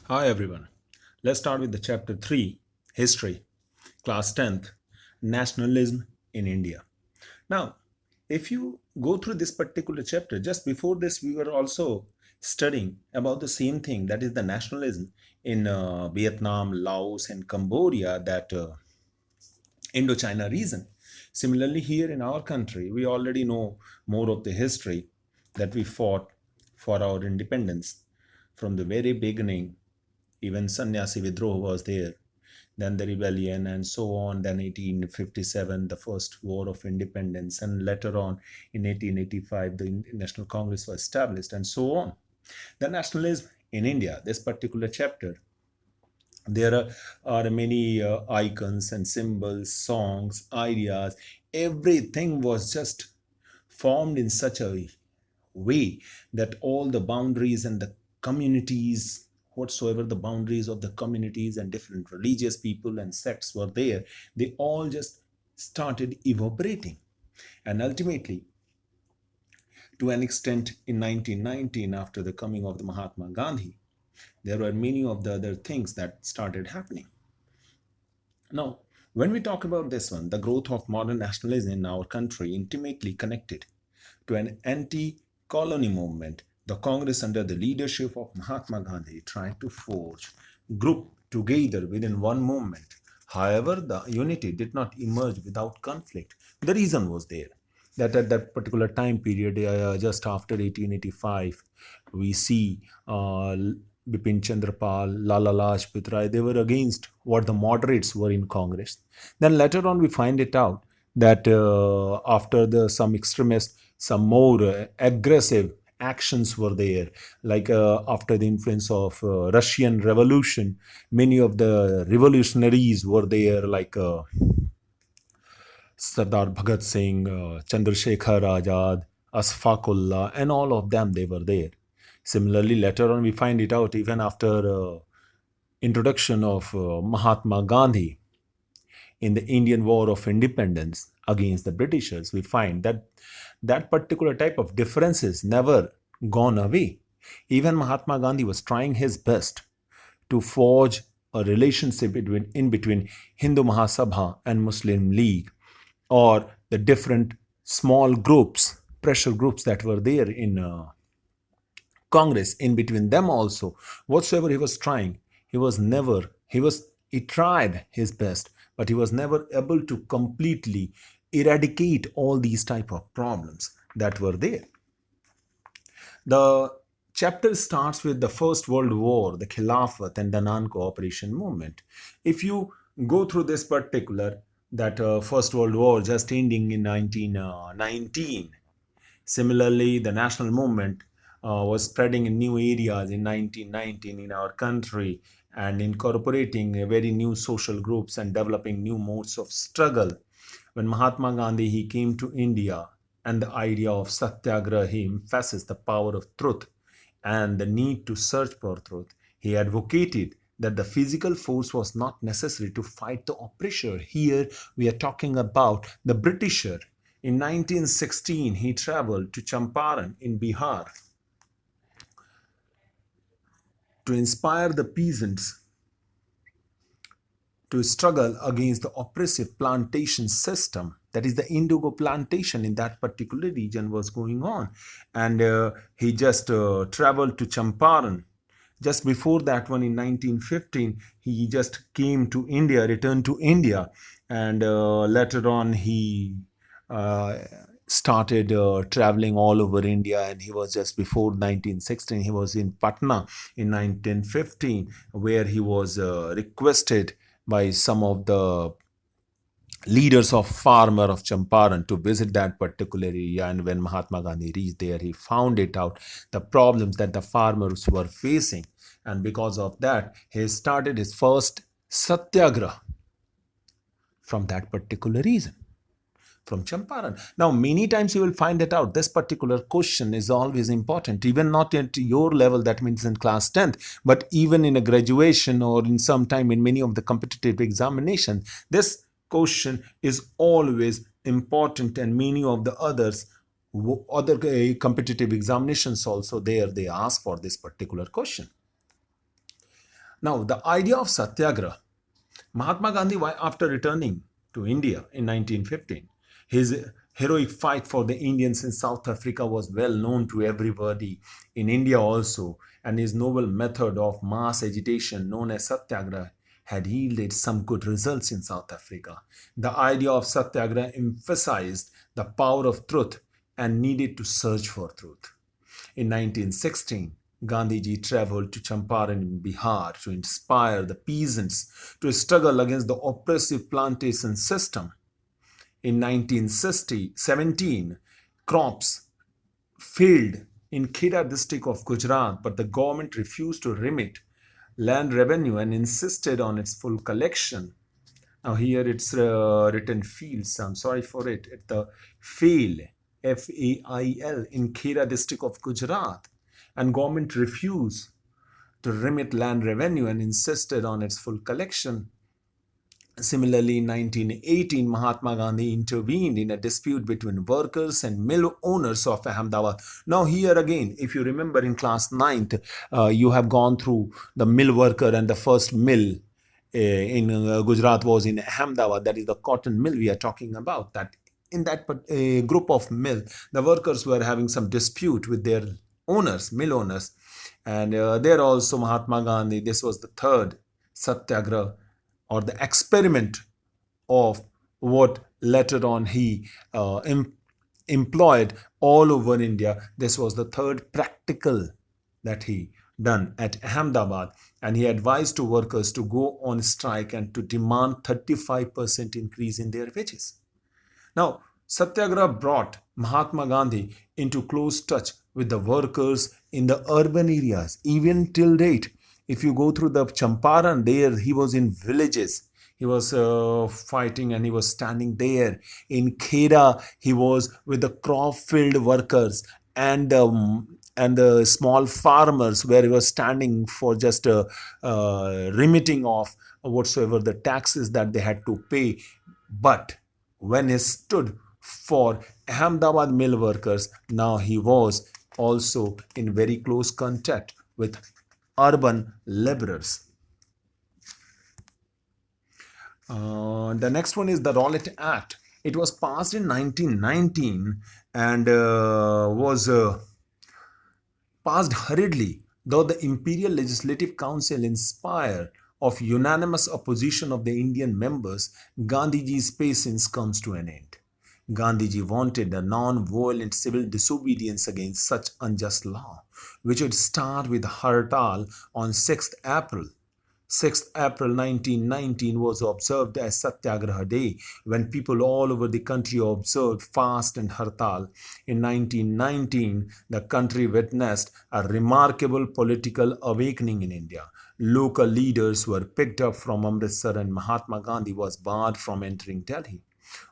Hi everyone. Let's start with the chapter 3, History, class 10th, Nationalism in India. Now, if you go through this particular chapter, just before this, we were also studying about the same thing, that is the nationalism in Vietnam, Laos, and Cambodia, that Indochina region. Similarly, here in our country, we already know more of the history that we fought for our independence from the very beginning. Even Sannyasi Vidroh was there, then the rebellion and so on, then 1857, the first war of independence, and later on in 1885, the National Congress was established, and so on. The nationalism in India, this particular chapter, there are many icons and symbols, songs, ideas. Everything was just formed in such a way that all the boundaries and the communities, whatsoever the boundaries of the communities and different religious people and sects were there, they all just started evaporating. And ultimately, to an extent, in 1919, after the coming of the Mahatma Gandhi, there were many of the other things that started happening. Now, when we talk about this one, the growth of modern nationalism in our country intimately connected to an anti-colony movement. The Congress, under the leadership of Mahatma Gandhi, tried to forge group together within one movement. However, the unity did not emerge without conflict. The reason was there that at that particular time period, just after 1885, we see Bipin Chandrapal, Lala Lajpat Rai, they were against what the moderates were in Congress. Then later on, we find it out that after some extremists, some more aggressive actions were there, like after the influence of Russian Revolution, many of the revolutionaries were there, like Sardar Bhagat Singh, Chandrasekhar Azad, Asfaqullah, and all of them, they were there. Similarly, later on, we find it out even after introduction of Mahatma Gandhi in the Indian War of Independence against the Britishers, we find that that particular type of differences never gone away. Even Mahatma Gandhi was trying his best to forge a relationship in between Hindu Mahasabha and Muslim League, or the different small groups, pressure groups that were there in Congress. In between them also, whatsoever he was trying, he tried his best, but he was never able to completely eradicate all these type of problems that were there. The chapter starts with the First World War, the Khilafat, and the non-cooperation movement. If you go through this particular, that First World War just ending in 1919. Similarly, the national movement was spreading in new areas in 1919 in our country, and incorporating very new social groups and developing new modes of struggle. When Mahatma Gandhi he came to India, and the idea of satyagraha, he emphasized the power of truth and the need to search for truth. He advocated that the physical force was not necessary to fight the oppressor. Here we are talking about the Britisher. In 1916, he traveled to Champaran in Bihar to inspire the peasants to struggle against the oppressive plantation system. That is, the indigo plantation in that particular region was going on. And he just traveled to Champaran. Just before that one, in 1915, he just came to India, returned to India. And later on, he started traveling all over India, and he was just before 1916, he was in Patna in 1915, where he was requested by some of the leaders of farmer of Champaran to visit that particular area. And when Mahatma Gandhi reached there, he found it out the problems that the farmers were facing, and because of that, he started his first satyagraha from that particular reason, from Champaran. Now, many times you will find it out. This particular question is always important, even not at your level, that means in class 10th, but even in a graduation or in some time in many of the competitive examinations. This question is always important, and many of the other competitive examinations also there, they ask for this particular question. Now, the idea of satyagraha. Mahatma Gandhi, after returning to India in 1915, his heroic fight for the Indians in South Africa was well known to everybody in India also, and his novel method of mass agitation known as satyagraha had yielded some good results in South Africa. The idea of satyagraha emphasized the power of truth and needed to search for truth. In 1916, Gandhiji traveled to Champaran in Bihar to inspire the peasants to struggle against the oppressive plantation system. In 1917, crops failed in Kheda district of Gujarat, but the government refused to remit land revenue and insisted on its full collection. Now here it's written fields. I'm sorry for it. It's the fail, Fail, in Khera district of Gujarat, and government refused to remit land revenue and insisted on its full collection. Similarly, in 1918, Mahatma Gandhi intervened in a dispute between workers and mill owners of Ahmedabad. Now, here again, if you remember in class 9th, you have gone through the mill worker, and the first mill in Gujarat was in Ahmedabad. That is the cotton mill we are talking about. That in that group of mill, the workers were having some dispute with their owners, mill owners, and there also Mahatma Gandhi. This was the third satyagraha, or the experiment of what later on he employed all over India. This was the third practical that he done at Ahmedabad, and he advised to workers to go on strike and to demand 35% increase in their wages. Now, Satyagraha brought Mahatma Gandhi into close touch with the workers in the urban areas. Even till date, if you go through the Champaran, there he was in villages. He was fighting and he was standing there. In Khera, he was with the crop field workers and the small farmers, where he was standing for just remitting of whatsoever the taxes that they had to pay. But when he stood for Ahmedabad mill workers, now he was also in very close contact with urban laborers. The next one is the Rowlett Act. It was passed in 1919 and was passed hurriedly, though the Imperial Legislative Council, in spite of unanimous opposition of the Indian members, Gandhiji's patience comes to an end. Gandhiji wanted a non-violent civil disobedience against such unjust law, which would start with Hartal on 6th April. 6th April 1919 was observed as Satyagraha Day, when people all over the country observed fast and Hartal. In 1919, the country witnessed a remarkable political awakening in India. Local leaders were picked up from Amritsar and Mahatma Gandhi was barred from entering Delhi.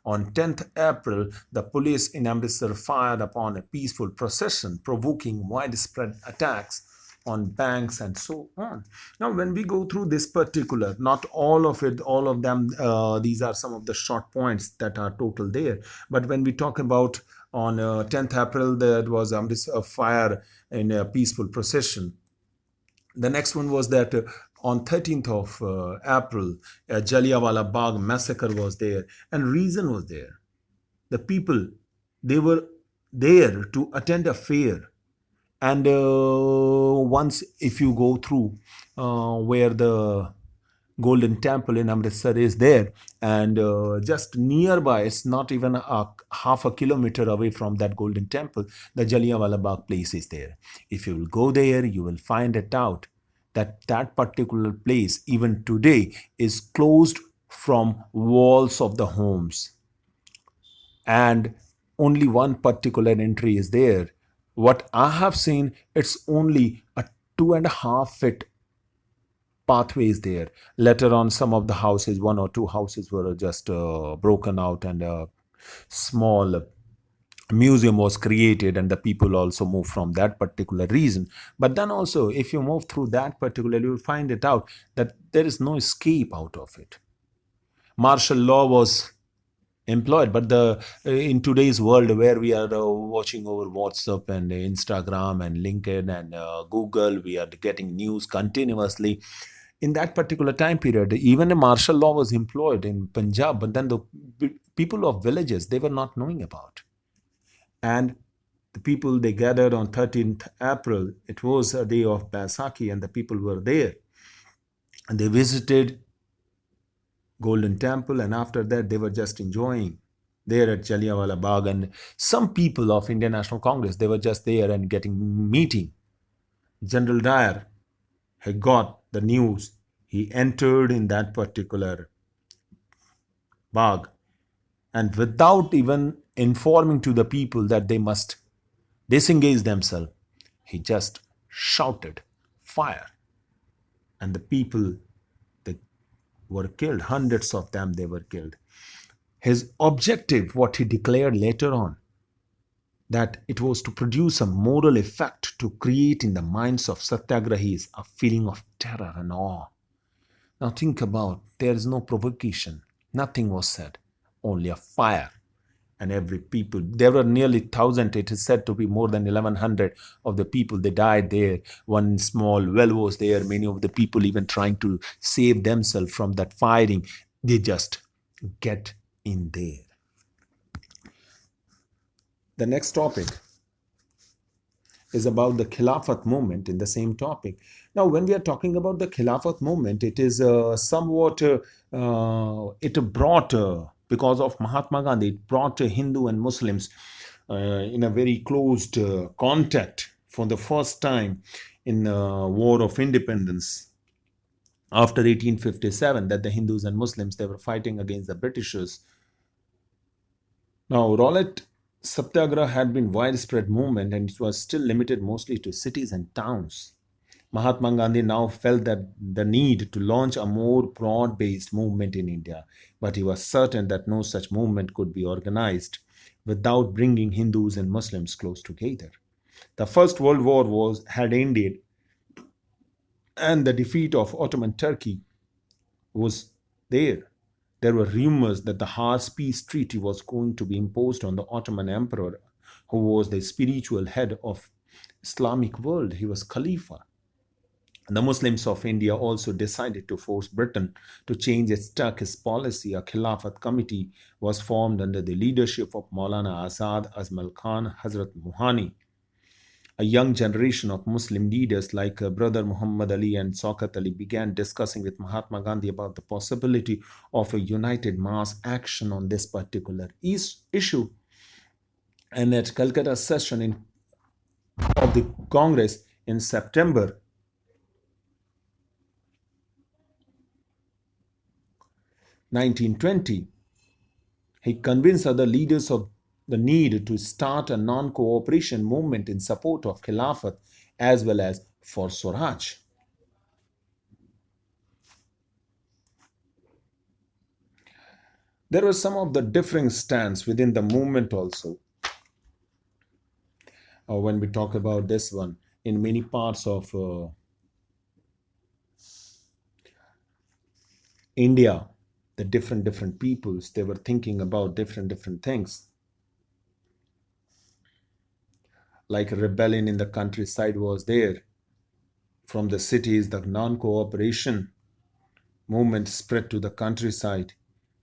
On 10th April, the police in Amritsar fired upon a peaceful procession, provoking widespread attacks on banks and so on. Now, when we go through this particular, not all of it, all of them, these are some of the short points that are total there. But when we talk about on 10th April, there was a fire in a peaceful procession. The next one was that on 13th of April, a Jallianwala Bagh massacre was there, and reason was there. The people, they were there to attend a fair. And once, if you go through where the Golden Temple in Amritsar is there, and just nearby, it's not even half a kilometer away from that Golden Temple, the Jallianwala Bagh place is there. If you will go there, you will find it out that that particular place, even today, is closed from walls of the homes. And only one particular entry is there. What I have seen, it's only a 2.5 feet pathways there. Later on, some of the houses, 1 or 2 houses were just broken out, and a small museum was created, and the people also moved from that particular reason. But then also, if you move through that particular, you will find it out that there is no escape out of it. Martial law was employed, but in today's world, where we are watching over WhatsApp and Instagram and LinkedIn and Google, we are getting news continuously. in that particular time period, even a martial law was employed in Punjab, but then the people of villages, they were not knowing about. And the people, they gathered on 13th April. It was a day of Baisakhi, and the people were there. And they visited Golden Temple, and after that, they were just enjoying there at Jallianwala Bagh. And some people of Indian National Congress, they were just there and getting meeting. General Dyer had got the news. He entered in that particular Bagh, and without even informing to the people that they must disengage themselves, he just shouted, "Fire!" And the people, they were killed. Hundreds of them, they were killed. His objective, what he declared later on, that it was to produce a moral effect to create in the minds of satyagrahis a feeling of terror and awe. Now think about, there is no provocation. Nothing was said. Only a fire. And every people, there were nearly 1,000, it is said to be more than 1,100 of the people, they died there. One small well was there. Many of the people even trying to save themselves from that firing, they just get in there. The next topic is about the Khilafat Movement in the same topic. Now, when we are talking about the Khilafat Movement, it is somewhat, it brought, because of Mahatma Gandhi, it brought Hindu and Muslims in a very closed contact for the first time in the War of Independence after 1857, that the Hindus and Muslims, they were fighting against the Britishers. Now, Rowlett Satyagraha had been widespread movement, and it was still limited mostly to cities and towns. Mahatma Gandhi now felt that the need to launch a more broad-based movement in India, but he was certain that no such movement could be organized without bringing Hindus and Muslims close together. The First World War had ended, and the defeat of Ottoman Turkey was there. There were rumors that the harsh peace treaty was going to be imposed on the Ottoman emperor, who was the spiritual head of Islamic world. He was Khalifa. The Muslims of India also decided to force Britain to change its Turkish policy. A Khilafat committee was formed under the leadership of Maulana Azad, Azmal Khan, Hazrat Muhani. A young generation of Muslim leaders like Brother Muhammad Ali and Shaukat Ali began discussing with Mahatma Gandhi about the possibility of a united mass action on this particular issue. And at Calcutta session of the Congress in September 1920, he convinced other leaders of the need to start a non-cooperation movement in support of Khilafat as well as for Swaraj. There were some of the differing stands within the movement also. When we talk about this one, in many parts of India, the different peoples, they were thinking about different things. Like a rebellion in the countryside was there. From the cities, the non-cooperation movement spread to the countryside.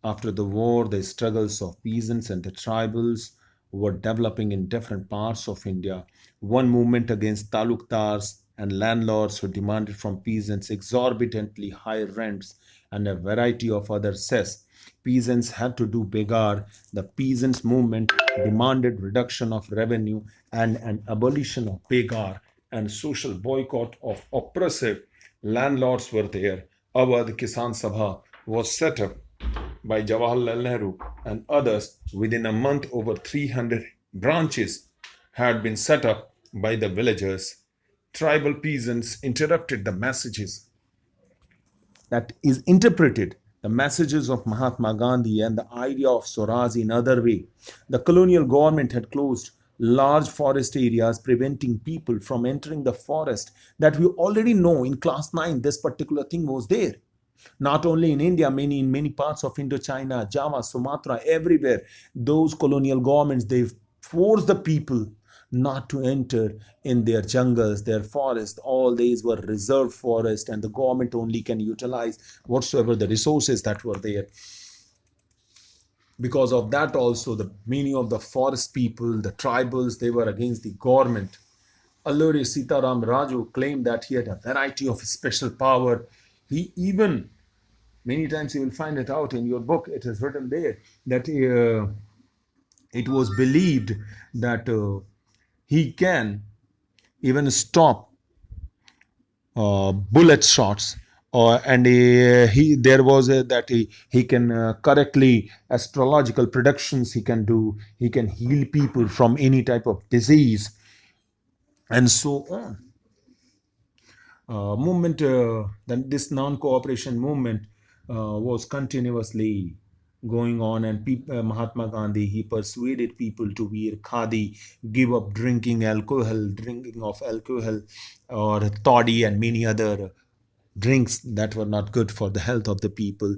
After the war, the struggles of peasants and the tribals were developing in different parts of India. One movement against talukdars and landlords who demanded from peasants exorbitantly high rents and a variety of other cess. Peasants had to do begar. The peasants movement demanded reduction of revenue and an abolition of begar and social boycott of oppressive landlords were there. Awadh Kisan Sabha was set up by Jawaharlal Nehru and others. Within a month, over 300 branches had been set up by the villagers. Tribal peasants interrupted the messages, that is interpreted the messages of Mahatma Gandhi and the idea of Swaraj in other way. The colonial government had closed large forest areas, preventing people from entering the forest. That we already know in class 9, this particular thing was there. Not only in India, in many parts of Indochina, Java, Sumatra, everywhere, those colonial governments, they forced the people not to enter in their jungles, their forests. All these were reserved forests, and the government only can utilize whatsoever the resources that were there. Because of that also, the many of the forest people, the tribals, they were against the government. Alluri Sitaram Raju claimed that he had a variety of special power. He even, many times you will find it out in your book, it is written there, that it was believed that he can even stop bullet shots, and he there was that he can correctly astrological predictions he can do. He can heal people from any type of disease, and so on. Movement, then this non-cooperation movement was continuously going on, and Mahatma Gandhi, he persuaded people to wear khadi, give up drinking of alcohol or toddy and many other drinks that were not good for the health of the people.